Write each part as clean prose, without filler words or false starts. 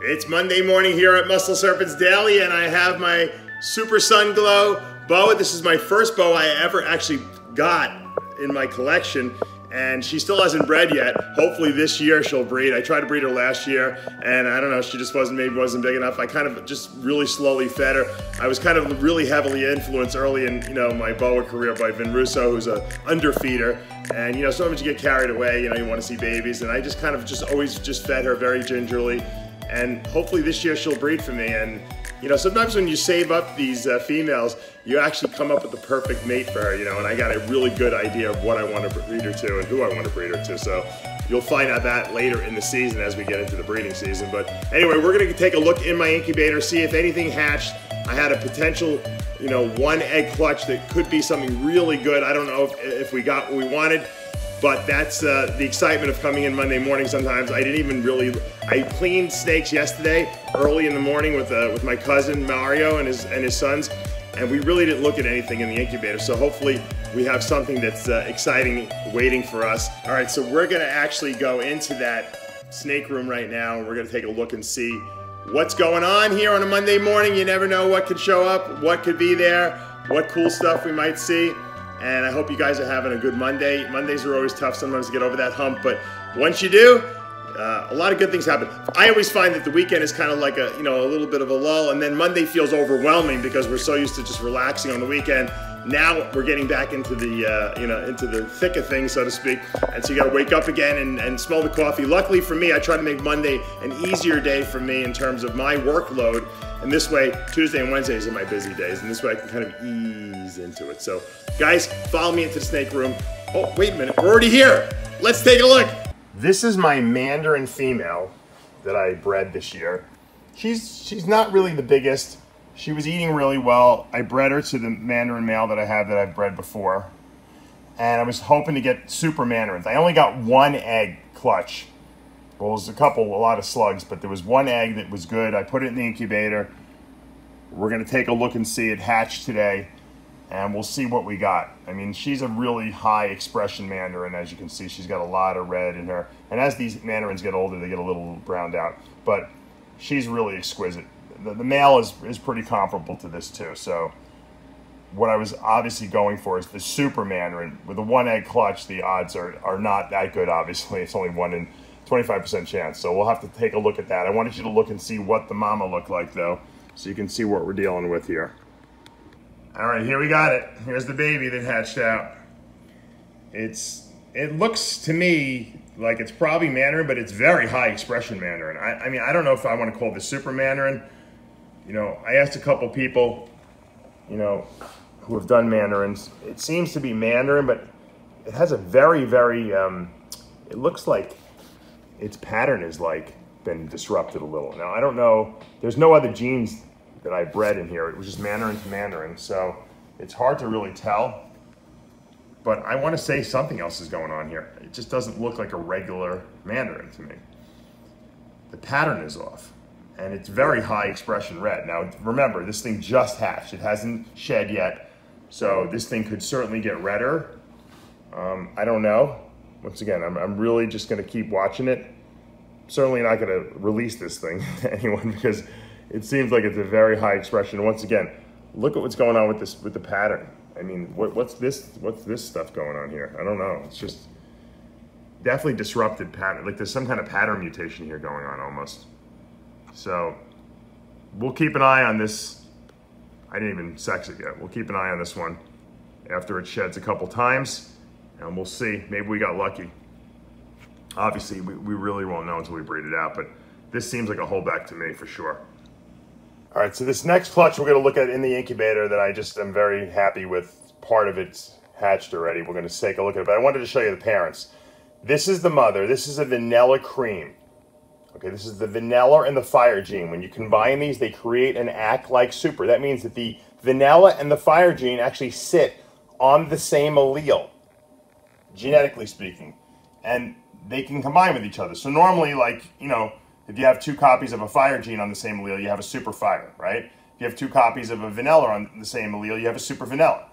It's Monday morning here at Muscle Serpents Daily, and I have my Super Sun Glow boa. This is my first boa I ever actually got in my collection, and she still hasn't bred yet. Hopefully this year she'll breed. I tried to breed her last year, and I don't know, she just maybe wasn't big enough. I kind of just really slowly fed her. I was kind of really heavily influenced early in my boa career by Vin Russo, who's a underfeeder. And sometimes you get carried away, you want to see babies, and I just kind of always fed her very gingerly. And hopefully this year she'll breed for me. And sometimes when you save up these females, you actually come up with the perfect mate for her, and I got a really good idea of what I want to breed her to and who I want to breed her to. So you'll find out that later in the season as we get into the breeding season. But anyway, we're gonna take a look in my incubator, see if anything hatched. I had a potential, one egg clutch that could be something really good. I don't know if we got what we wanted, but that's the excitement of coming in Monday morning sometimes. I cleaned snakes yesterday early in the morning with my cousin Mario and his sons, and we really didn't look at anything in the incubator. So hopefully we have something that's exciting waiting for us. All right, so we're gonna actually go into that snake room right now, and we're gonna take a look and see what's going on here on a Monday morning. You never know what could show up, what could be there, what cool stuff we might see. And I hope you guys are having a good Monday. Mondays are always tough sometimes to get over that hump, but once you do, a lot of good things happen. I always find that the weekend is kind of like a little bit of a lull, and then Monday feels overwhelming because we're so used to just relaxing on the weekend. Now we're getting back into the into the thick of things, so to speak. And so you got to wake up again and smell the coffee. Luckily for me, I try to make Monday an easier day for me in terms of my workload. And this way, Tuesday and Wednesdays are my busy days, and this way I can kind of ease into it. So guys, follow me into the snake room. Oh, wait a minute, we're already here. Let's take a look. This is my Mandarin female that I bred this year. She's not really the biggest. She was eating really well. I bred her to the Mandarin male that I have that I've bred before. And I was hoping to get super Mandarins. I only got one egg clutch. Well, there's a lot of slugs, but there was one egg that was good. I put it in the incubator. We're gonna take a look and see it hatch today, and we'll see what we got. I mean, she's a really high expression Mandarin. As you can see, she's got a lot of red in her. And as these Mandarins get older, they get a little browned out, but she's really exquisite. The male is pretty comparable to this too. So what I was obviously going for is the super Mandarin. With a one egg clutch, the odds are not that good, obviously. It's only 1 in 25% chance. So we'll have to take a look at that. I wanted you to look and see what the mama looked like though, so you can see what we're dealing with here. All right, here we got it. Here's the baby that hatched out. It looks to me like it's probably Mandarin, but it's very high expression Mandarin. I mean, I don't know if I want to call this super Mandarin. I asked a couple people, who have done Mandarins. It seems to be Mandarin, but it has a very, very, it looks like its pattern is been disrupted a little. Now, I don't know, there's no other genes that I bred in here. It was just Mandarin to Mandarin, so it's hard to really tell. But I want to say something else is going on here. It just doesn't look like a regular Mandarin to me. The pattern is off, and it's very high expression red. Now, remember, this thing just hatched. It hasn't shed yet, so this thing could certainly get redder. I don't know. Once again, I'm really just going to keep watching it. Certainly not going to release this thing to anyone because it seems like it's a very high expression. And once again, look at what's going on with the pattern. I mean, what's this stuff going on here? I don't know. It's just definitely disrupted pattern. Like there's some kind of pattern mutation here going on almost. So we'll keep an eye on this. I didn't even sex it yet. We'll keep an eye on this one after it sheds a couple times, and we'll see. Maybe we got lucky. Obviously, we really won't know until we breed it out, but this seems like a holdback to me for sure. All right, so this next clutch we're going to look at in the incubator that I just am very happy with. Part of it's hatched already. We're going to take a look at it, but I wanted to show you the parents. This is the mother. This is a vanilla cream. Okay, this is the vanilla and the fire gene. When you combine these, they create and act like super. That means that the vanilla and the fire gene actually sit on the same allele, genetically speaking, and they can combine with each other. So normally, if you have 2 copies of a fire gene on the same allele, you have a super fire, right? If you have 2 copies of a vanilla on the same allele, you have a super vanilla.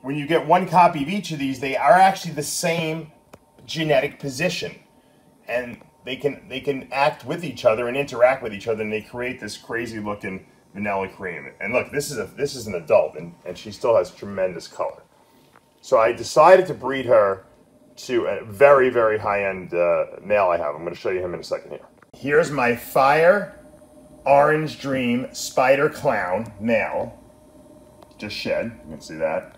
When you get 1 copy of each of these, they are actually the same genetic position. And they can act with each other and interact with each other, and they create this crazy looking vanilla cream. And look, this is an adult, and she still has tremendous color. So I decided to breed her to a very, very high-end male I have. I'm going to show you him in a second here. Here's my Fire Orange Dream Spider Clown male. Just shed, you can see that.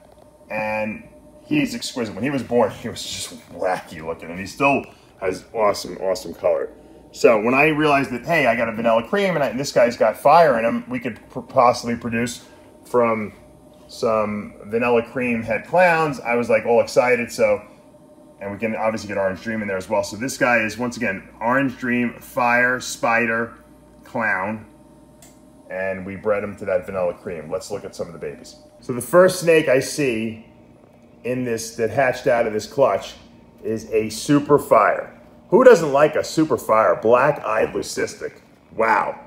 And he's exquisite. When he was born, he was just wacky looking, and he still has awesome, awesome color. So when I realized that, hey, I got a vanilla cream, and this guy's got fire in him, we could possibly produce from some vanilla cream head clowns, I was like all excited. So, and we can obviously get Orange Dream in there as well. So this guy is, once again, Orange Dream Fire Spider Clown, and we bred him to that vanilla cream. Let's look at some of the babies. So the first snake I see in this, that hatched out of this clutch, is a Super Fire. Who doesn't like a Super Fire? Black-eyed leucistic. Wow.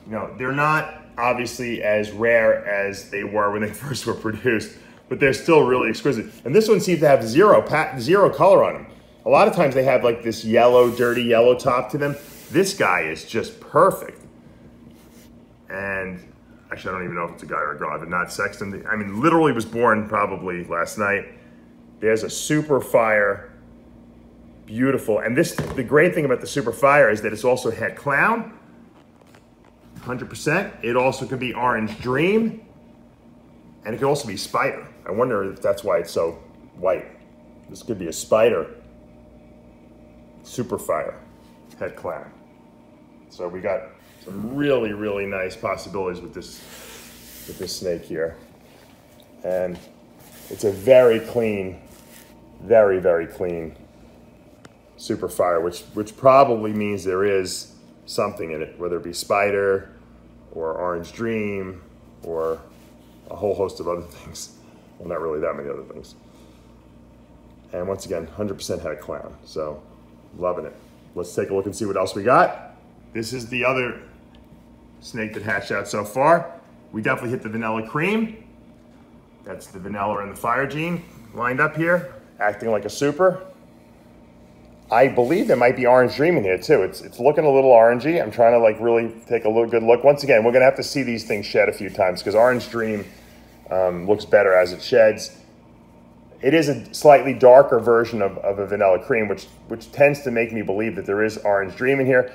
You know, they're not obviously as rare as they were when they first were produced, but they're still really exquisite. And this one seems to have zero color on them. A lot of times they have like this yellow, dirty yellow top to them. This guy is just perfect. And actually, I don't even know if it's a guy or a girl. I have not sexed him. I mean, literally was born probably last night. There's a Super Fire, beautiful. And this, the great thing about the Super Fire is that it's also head clown, 100%. It also could be Orange Dream, and it could also be Spider. I wonder if that's why it's so white. This could be a Spider, Super Fire, head clown. So we got some really, really nice possibilities with this snake here. And it's a very clean, very, very clean Super Fire, which probably means there is something in it, whether it be Spider or Orange Dream or a whole host of other things. Well, not really that many other things. And once again, 100% head clown. So loving it. Let's take a look and see what else we got. This is the other snake that hatched out so far. We definitely hit the vanilla cream. That's the vanilla and the fire gene lined up here, acting like a super. I believe there might be Orange Dream in here too. It's looking a little orangey. I'm trying to like really take a little good look. Once again, we're gonna have to see these things shed a few times because Orange Dream looks better as it sheds. It is a slightly darker version of a vanilla cream, which tends to make me believe that there is Orange Dream in here.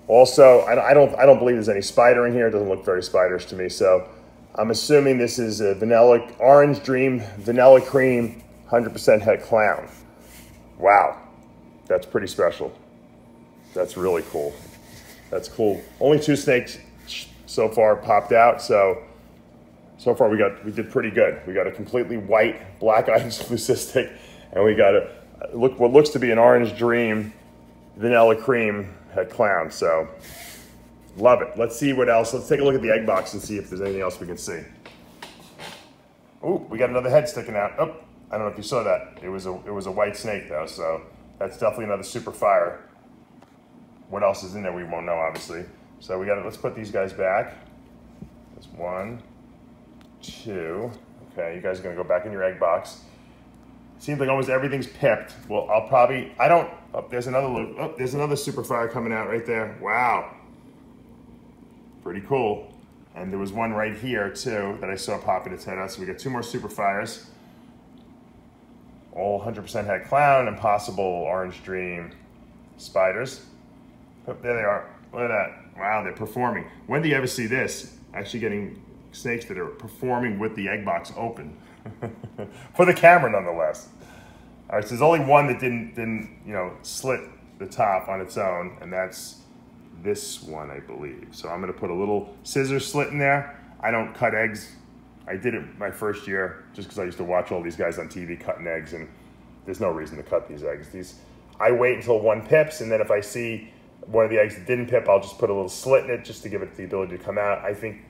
Also, I don't believe there's any spider in here. It doesn't look very spiderish to me. So I'm assuming this is a vanilla, Orange Dream, vanilla cream, 100% head clown. Wow, that's pretty special. That's really cool. That's cool. Only 2 snakes so far popped out. So far we did pretty good. We got a completely white, black-eyed leucistic, and we got what looks to be an Orange Dream, vanilla cream head clown. So love it. Let's see what else. Let's take a look at the egg box and see if there's anything else we can see. Oh, we got another head sticking out. Oh, I don't know if you saw that. It was a white snake though, so that's definitely another Super Fire. What else is in there we won't know, obviously. So let's put these guys back. There's 1, 2. Okay, you guys are gonna go back in your egg box. Seems like almost everything's pipped. Well, oh, there's another Super Fire coming out right there. Wow. Pretty cool. And there was one right here too that I saw popping its head out. So we got 2 more Super Fires. All 100% head clown and possible Orange Dream spiders. Oh, there they are. Look at that. Wow, they're performing. When do you ever see this? Actually getting snakes that are performing with the egg box open. For the camera, nonetheless. All right, so there's only one that didn't slit the top on its own, and that's this one, I believe. So I'm gonna put a little scissor slit in there. I don't cut eggs. I did it my first year just because I used to watch all these guys on TV cutting eggs, and there's no reason to cut these eggs. I wait until one pips, and then if I see one of the eggs that didn't pip, I'll just put a little slit in it just to give it the ability to come out. I think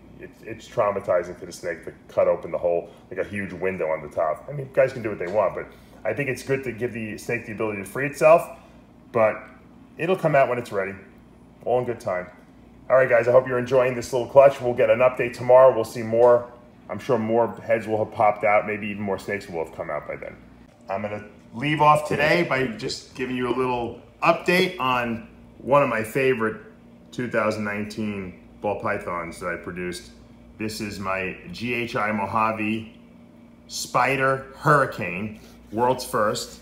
it's traumatizing to the snake to cut open the whole, like a huge window on the top. I mean, guys can do what they want, but I think it's good to give the snake the ability to free itself, but it'll come out when it's ready. All in good time. All right, guys, I hope you're enjoying this little clutch. We'll get an update tomorrow. We'll see more. I'm sure more heads will have popped out. Maybe even more snakes will have come out by then. I'm gonna leave off today by just giving you a little update on one of my favorite 2019 ball pythons that I produced. This is my GHI Mojave Spider Hurricane, world's first.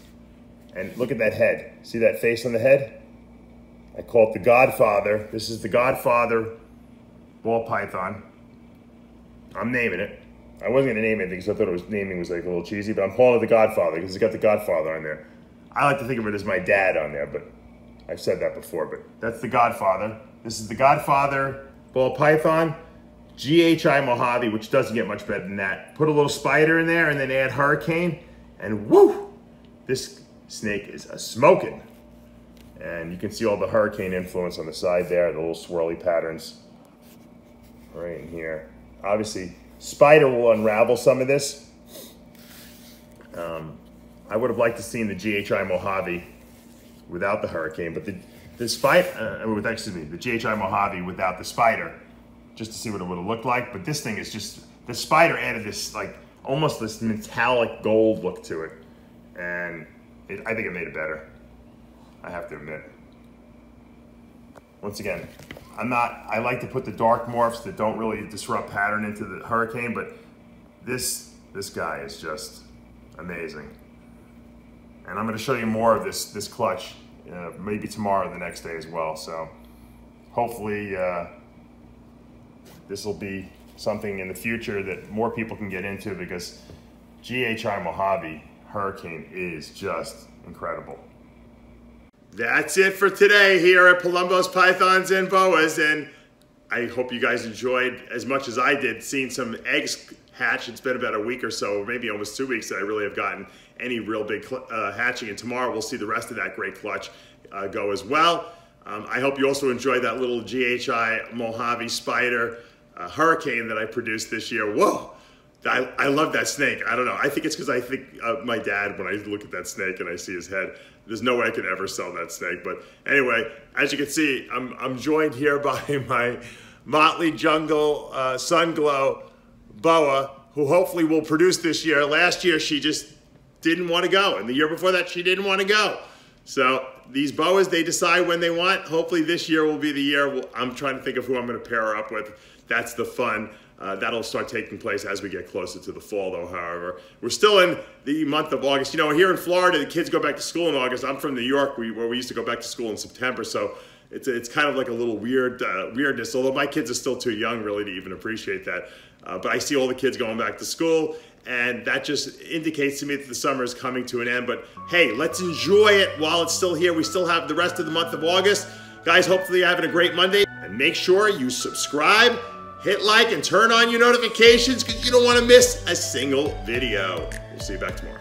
And look at that head. See that face on the head? I call it the Godfather. This is the Godfather ball python. I'm naming it. I wasn't gonna name anything because I thought naming was like a little cheesy, but I'm calling it the Godfather because it's got the Godfather on there. I like to think of it as my dad on there, but I've said that before, but that's the Godfather. This is the Godfather ball python, GHI Mojave, which doesn't get much better than that. Put a little spider in there and then add Hurricane, and woo! This snake is a smoking. And you can see all the Hurricane influence on the side there, the little swirly patterns right in here. Obviously, spider will unravel some of this. I would have liked to seen the GHI Mojave without the Hurricane, but the spider, the GHI Mojave without the spider, just to see what it would have looked like. But this thing is just, the spider added this like almost this metallic gold look to it, and I think it made it better. I have to admit. Once again, I like to put the dark morphs that don't really disrupt pattern into the Hurricane, but this guy is just amazing. And I'm gonna show you more of this clutch, maybe tomorrow or the next day as well. So hopefully this will be something in the future that more people can get into, because GHI Mojave Hurricane is just incredible. That's it for today here at Palumbo's Pythons and Boas, and I hope you guys enjoyed as much as I did seeing some eggs hatch. It's been about a week or so, or maybe almost 2 weeks that I really have gotten any real big hatching, and tomorrow we'll see the rest of that great clutch go as well. I hope you also enjoyed that little GHI Mojave Spider Hurricane that I produced this year. Whoa! I love that snake. I don't know. I think it's because I think of my dad when I look at that snake and I see his head. There's no way I could ever sell that snake. But anyway, as you can see, I'm joined here by my Motley Jungle Sun Glow boa, who hopefully will produce this year. Last year, she just didn't want to go. And the year before that, she didn't want to go. So these boas, they decide when they want. Hopefully this year will be the year. I'm trying to think of who I'm going to pair her up with. That's the fun. That'll start taking place as we get closer to the fall, though, however. We're still in the month of August. You know, here in Florida, the kids go back to school in August. I'm from New York, where we used to go back to school in September, so it's kind of like a little weirdness, although my kids are still too young, really, to even appreciate that. But I see all the kids going back to school, and that just indicates to me that the summer is coming to an end. But hey, let's enjoy it while it's still here. We still have the rest of the month of August. Guys, hopefully you're having a great Monday, and make sure you subscribe, hit like, and turn on your notifications because you don't want to miss a single video. We'll see you back tomorrow.